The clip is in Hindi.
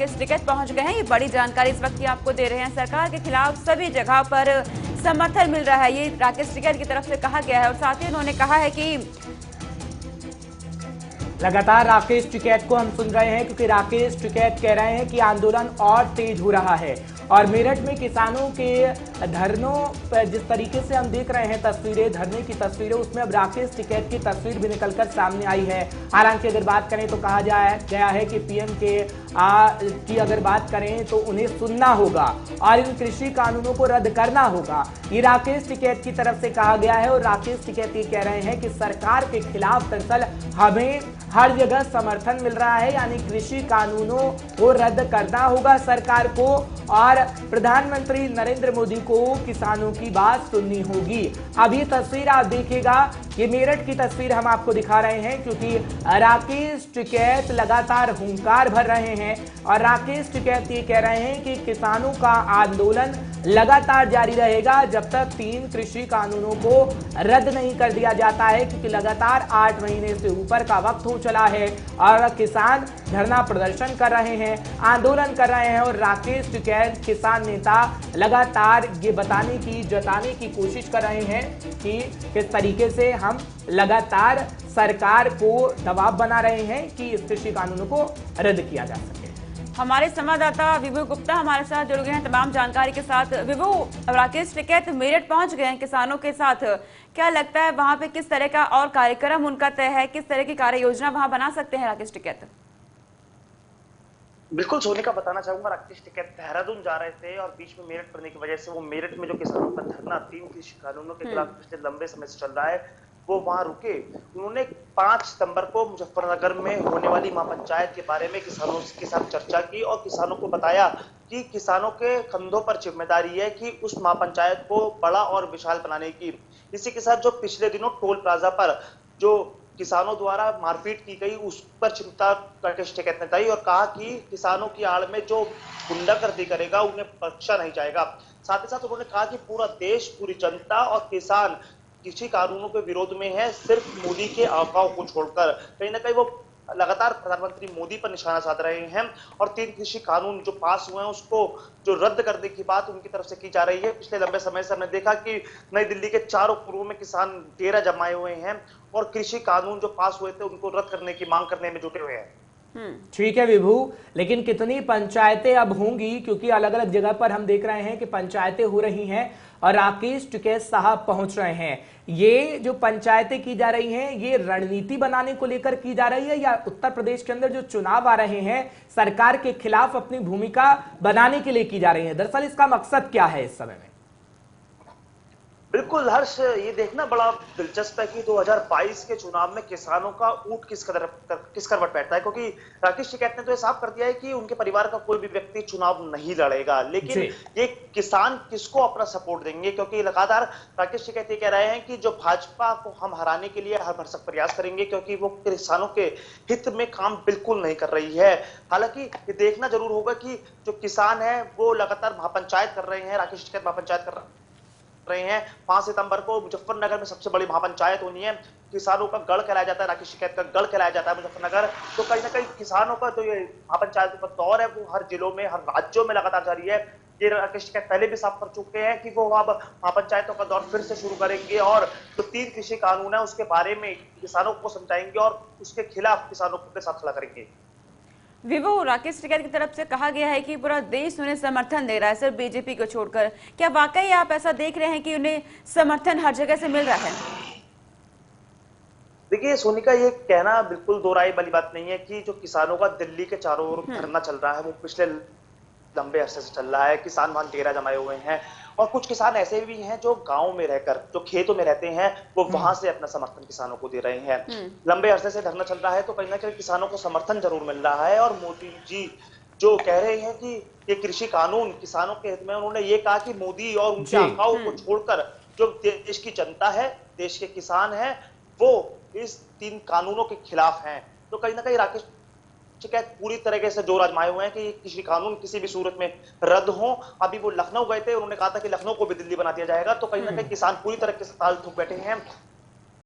किस टिकट पहुंच गए हैं, ये बड़ी जानकारी इस वक्त की आपको दे रहे हैं। सरकार के खिलाफ सभी जगह पर समर्थन मिल रहा है, ये राकेश टिकैत की तरफ से कहा गया है। और साथ ही उन्होंने कहा है कि लगातार राकेश टिकैत को हम सुन रहे हैं, क्योंकि राकेश टिकैत कह रहे हैं कि आंदोलन और तेज हो रहा है। और मेरठ में किसानों के धरनों पर जिस तरीके से हम देख रहे हैं तस्वीरें, धरने की तस्वीरें, उसमें अब राकेश टिकैत की तस्वीर भी निकलकर सामने आई है। हालांकि अगर बात करें तो कहा गया है कि पीएम की अगर बात करें तो उन्हें सुनना होगा और इन कृषि कानूनों को रद्द करना होगा, ये राकेश टिकैत की तरफ से कहा गया है। और राकेश टिकैत ये कह रहे हैं कि सरकार के खिलाफ दरअसल हमें हर जगह समर्थन मिल रहा है, यानी कृषि कानूनों को रद्द करना होगा सरकार को और प्रधानमंत्री नरेंद्र मोदी को किसानों की बात सुननी होगी। अब ये तस्वीर आप देखिएगा, ये मेरठ की तस्वीर हम आपको दिखा रहे हैं, क्योंकि राकेश टिकैत लगातार हुंकार भर रहे हैं और राकेश टिकैत ये कह रहे हैं कि किसानों का आंदोलन लगातार जारी रहेगा जब तक 3 कृषि कानूनों को रद्द नहीं कर दिया जाता है, क्योंकि लगातार 8 महीने से ऊपर का वक्त हो चला है और किसान धरना प्रदर्शन कर रहे हैं, आंदोलन कर रहे हैं। और राकेश टिकैत किसान नेता लगातार ये जताने की कोशिश कर रहे हैं कि किस तरीके से हम लगातार सरकार को दबाव बना रहे हैं कि इस कृषि कानूनों को रद्द किया जा सके। हमारे संवाददाता विभू गुप्ता हमारे साथ जुड़ गए हैं तमाम जानकारी के साथ। विभू, राकेश टिकैत मेरठ पहुंच गए हैं किसानों के साथ, क्या लगता है वहां पे किस तरह का और कार्यक्रम उनका तय है, किस तरह की कार्य योजना वहां बना सकते हैं राकेश टिकैत? बिल्कुल सोनिका, बताना चाहूंगा राकेश टिकैत देहरादून जा रहे थे और बीच में मेरठ पड़ने की वजह से वो मेरठ में जो किसानों का धरना 3 कृषि कानूनों के खिलाफ पिछले लंबे समय से चल रहा है वो वहां रुके। उन्होंने 5 सितंबर को मुजफ्फरनगर में होने वाली महापंचायत के बारे में किसानों के साथ चर्चा की और किसानों को बताया कि किसानों के कंधों पर जिम्मेदारी है कि उस महापंचायत को बड़ा और विशाल बनाने की। इसी के साथ जो पिछले दिनों टोल प्लाजा पर जो किसानों द्वारा मारपीट की गई उस पर चिंता राकेश टिकैत ने जताई और कहा कि किसानों की आड़ में जो गुंडागर्दी करेगा उन्हें बख्शा नहीं जाएगा। साथ ही साथ उन्होंने कहा कि पूरा देश, पूरी जनता और किसान कृषि कानूनों के विरोध में है, सिर्फ मोदी के आकाओं को छोड़कर। कहीं ना कहीं वो लगातार प्रधानमंत्री मोदी पर निशाना साध रहे हैं और 3 कृषि कानून जो पास हुए हैं उसको जो रद्द करने की बात उनकी तरफ से की जा रही है। पिछले लंबे समय से हमने देखा कि नई दिल्ली के चारों पूर्वों में किसान डेरा जमाए हुए हैं और कृषि कानून जो पास हुए थे उनको रद्द करने की मांग करने में जुटे हुए हैं। ठीक है विभू, लेकिन कितनी पंचायतें अब होंगी, क्योंकि अलग अलग जगह पर हम देख रहे हैं कि पंचायतें हो रही हैं और राकेश टिकैत साहब पहुंच रहे हैं। ये जो पंचायतें की जा रही हैं, ये रणनीति बनाने को लेकर की जा रही है या उत्तर प्रदेश के अंदर जो चुनाव आ रहे हैं सरकार के खिलाफ अपनी भूमिका बनाने के लिए की जा रही है? दरअसल इसका मकसद क्या है इस समय में? बिल्कुल हर्ष, ये देखना बड़ा दिलचस्प है कि 2022 के चुनाव में किसानों का ऊंट किस करवट बैठता है, क्योंकि राकेश टिकैत ने तो साफ कर दिया है कि उनके परिवार का कोई भी व्यक्ति चुनाव नहीं लड़ेगा, लेकिन ये किसान किसको अपना सपोर्ट देंगे? क्योंकि लगातार राकेश टिकैत ये कह रहे हैं कि जो भाजपा को हम हराने के लिए हर भरसक प्रयास करेंगे, क्योंकि वो किसानों के हित में काम बिल्कुल नहीं कर रही है। हालांकि ये देखना जरूर होगा कि जो किसान है वो लगातार महापंचायत कर रहे हैं, राकेश टिकैत महापंचायत कर रहे हैं। 5 सितंबर को मुजफ्फरनगर में सबसे बड़ी महापंचायत होनी है। किसानों का गढ़ कहलाया जाता है, राकेश टिकैत का गढ़ कहलाया जाता है मुजफ्फरनगर। तो कहीं ना कहीं किसानों का जो ये महापंचायत का दौर है वो हर जिलों में, हर राज्यों में लगातार जारी है। ये राकेश टिकैत पहले भी साफ कर चुके हैं कि वो अब महापंचायतों का दौर फिर से शुरू करेंगे और जो 3 कृषि कानून है उसके बारे में किसानों को समझाएंगे और उसके खिलाफ किसानों के साथ खड़ा करेंगे। विभू, राकेश टिकैत की तरफ से कहा गया है कि पूरा देश उन्हें समर्थन दे रहा है, सिर्फ बीजेपी को छोड़कर। क्या वाकई आप ऐसा देख रहे हैं कि उन्हें समर्थन हर जगह से मिल रहा है? देखिए सोनिका, ये कहना बिल्कुल दो राय वाली बात नहीं है कि जो किसानों का दिल्ली के चारों ओर धरना चल रहा है वो पिछले लंबे अरसे से चल रहा है। किसान वहां डेरा जमाए हुए हैं और कुछ किसान ऐसे भी हैं जो गांव में रहकर, जो खेतों में रहते हैं, वो वहां से अपना समर्थन किसानों को दे रहे हैं। लंबे अरसे से धरना चल रहा है तो कहीं ना कहीं किसानों को समर्थन जरूर मिल रहा है। और मोदी जी जो कह रहे हैं कि ये कृषि कानून किसानों के हित में, उन्होंने ये कहा कि मोदी और उनके आकाओं को छोड़कर जो देश की जनता है, देश के किसान है, वो इस 3 कानूनों के खिलाफ हैं। तो कहीं ना कहीं राकेश टिकैत पूरी तरीके से जोर आजमाए हुए हैं कि कृषि कानून किसी भी सूरत में रद्द हो। अभी वो लखनऊ गए थे, उन्होंने कहा था कि लखनऊ को भी दिल्ली बना दिया जाएगा। तो कहीं ना कहीं किसान पूरी तरीके से ताल ठोक बैठे हैं